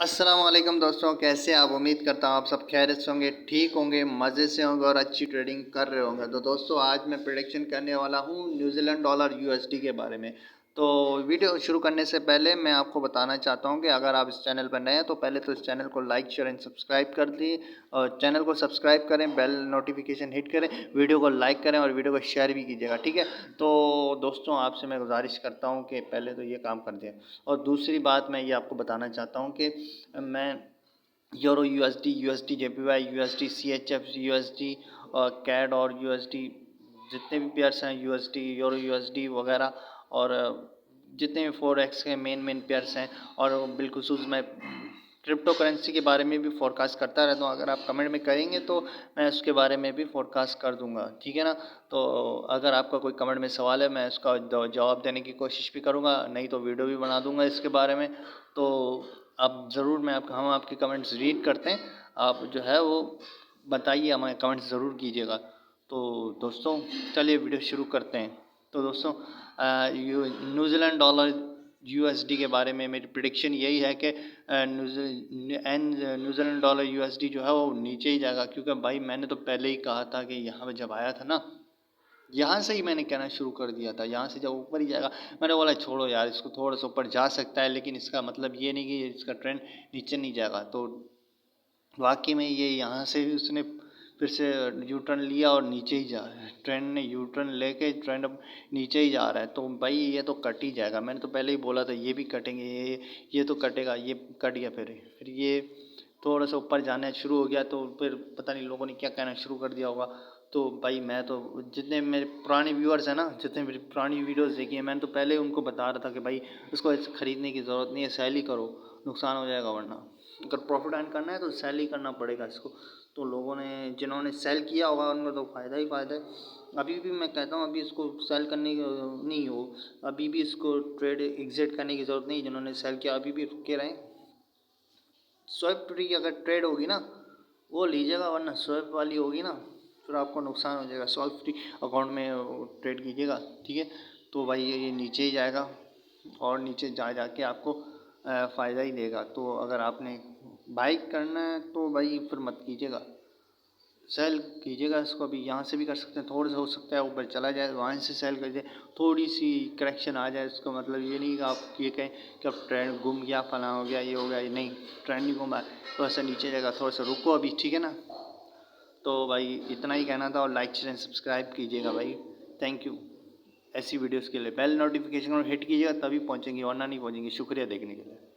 अस्सलाम वालेकुम दोस्तों, कैसे आप? उम्मीद करता हूँ आप सब खैरियत से होंगे, ठीक होंगे, मज़े से होंगे और अच्छी ट्रेडिंग कर रहे होंगे। तो दोस्तों आज मैं प्रेडिक्शन करने वाला हूँ न्यूजीलैंड डॉलर यूएसडी के बारे में। तो वीडियो शुरू करने से पहले मैं आपको बताना चाहता हूँ कि अगर आप इस चैनल पर नए हैं तो पहले तो इस चैनल को लाइक शेयर एंड सब्सक्राइब कर दिए और चैनल को सब्सक्राइब करें, बेल नोटिफिकेशन हिट करें, वीडियो को लाइक करें और वीडियो को शेयर भी कीजिएगा, ठीक है। तो दोस्तों आपसे मैं गुजारिश करता हूँ कि पहले तो ये काम कर दें और दूसरी बात मैं ये आपको बताना चाहता हूँ कि मैं euro USD, USD JPY, USD CHF, USD CAD और यूएसडी जितने भी पेयर्स हैं, यूएसडी यूरो यूएसडी वगैरह और जितने भी फॉरेक्स के मेन पेयर्स हैं और बिलखुसूस मैं क्रिप्टो करेंसी के बारे में भी फोरकास्ट करता रहता हूँ। अगर आप कमेंट में करेंगे तो मैं उसके बारे में भी फोरकास्ट कर दूंगा, ठीक है ना। तो अगर आपका कोई कमेंट में सवाल है मैं उसका जवाब देने की कोशिश भी करूँगा, नहीं तो वीडियो भी बना दूंगा इसके बारे में। तो आप ज़रूर हम आपके कमेंट्स रीड करते हैं, आप जो है वो बताइए, हमें कमेंट्स ज़रूर कीजिएगा। तो दोस्तों चलिए वीडियो शुरू करते हैं। तो दोस्तों न्यूजीलैंड डॉलर यूएसडी के बारे में मेरी प्रिडिक्शन यही है कि न्यूजीलैंड डॉलर यूएसडी जो है वो नीचे ही जाएगा, क्योंकि भाई मैंने तो पहले ही कहा था कि यहाँ पे जब आया था ना, यहाँ से ही मैंने कहना शुरू कर दिया था, यहाँ से जब ऊपर ही जाएगा मैंने बोला छोड़ो यार, इसको थोड़ा सा ऊपर जा सकता है, लेकिन इसका मतलब ये नहीं कि इसका ट्रेंड नीचे नहीं जाएगा। तो वाकई में ये यहाँ से भी उसने फिर से यू टर्न लिया और नीचे ही जा रहा है, ट्रेंड ने यू टर्न लेके ट्रेंड अब नीचे ही जा रहा है। तो भाई ये तो कट ही जाएगा, मैंने तो पहले ही बोला था ये भी कटेंगे, ये तो कटेगा, ये कट गया। फिर ये थोड़ा सा ऊपर जाना शुरू हो गया तो फिर पता नहीं लोगों ने क्या कहना शुरू कर दिया होगा। तो भाई मैं तो जितने मेरे पुराने व्यूअर्स हैं ना, जितने मेरी पुरानी वीडियोस देखी हैं, मैंने तो पहले उनको बता रहा था कि भाई इसको ख़रीदने की ज़रूरत नहीं है, सेल ही करो, नुकसान हो जाएगा वरना। अगर प्रॉफिट अर्न करना है तो सेल ही करना पड़ेगा इसको। तो लोगों ने जिन्होंने सेल किया होगा उनको तो फ़ायदा ही फ़ायदा है। अभी भी मैं कहता हूँ अभी इसको सेल करने की नहीं हो, अभी भी इसको ट्रेड एग्जिट करने की ज़रूरत नहीं। जिन्होंने सेल किया अभी भी रुके रहें। स्वाइप ट्री अगर ट्रेड होगी ना वो लीजिएगा, वरना स्वाइप वाली होगी ना फिर आपको नुकसान हो जाएगा। स्वाइप ट्री अकाउंट में ट्रेड कीजिएगा, ठीक है। तो भाई ये नीचे ही जाएगा और नीचे जा के आपको फ़ायदा ही देगा। तो अगर आपने बाई करना है तो भाई फिर मत कीजिएगा, सेल कीजिएगा इसको। अभी यहाँ से भी कर सकते हैं, थोड़ा सा हो सकता है ऊपर चला जाए, वहाँ से सेल कर जाए, थोड़ी सी करेक्शन आ जाए। इसका मतलब ये नहीं कि आप ये कहें कि अब ट्रेंड घूम गया, फला हो गया, ये हो गया, ये नहीं, ट्रेंड नहीं घूमा, थोड़ा सा नीचे जाएगा, थोड़ा सा रुको अभी, ठीक है ना। तो भाई इतना ही कहना था और लाइक शेयर सब्सक्राइब कीजिएगा भाई, थैंक यू। ऐसी वीडियोज़ के लिए बेल नोटिफिकेशन और हिट कीजिएगा तभी पहुँचेंगी, वरना नहीं पहुँचेंगी। शुक्रिया देखने के लिए।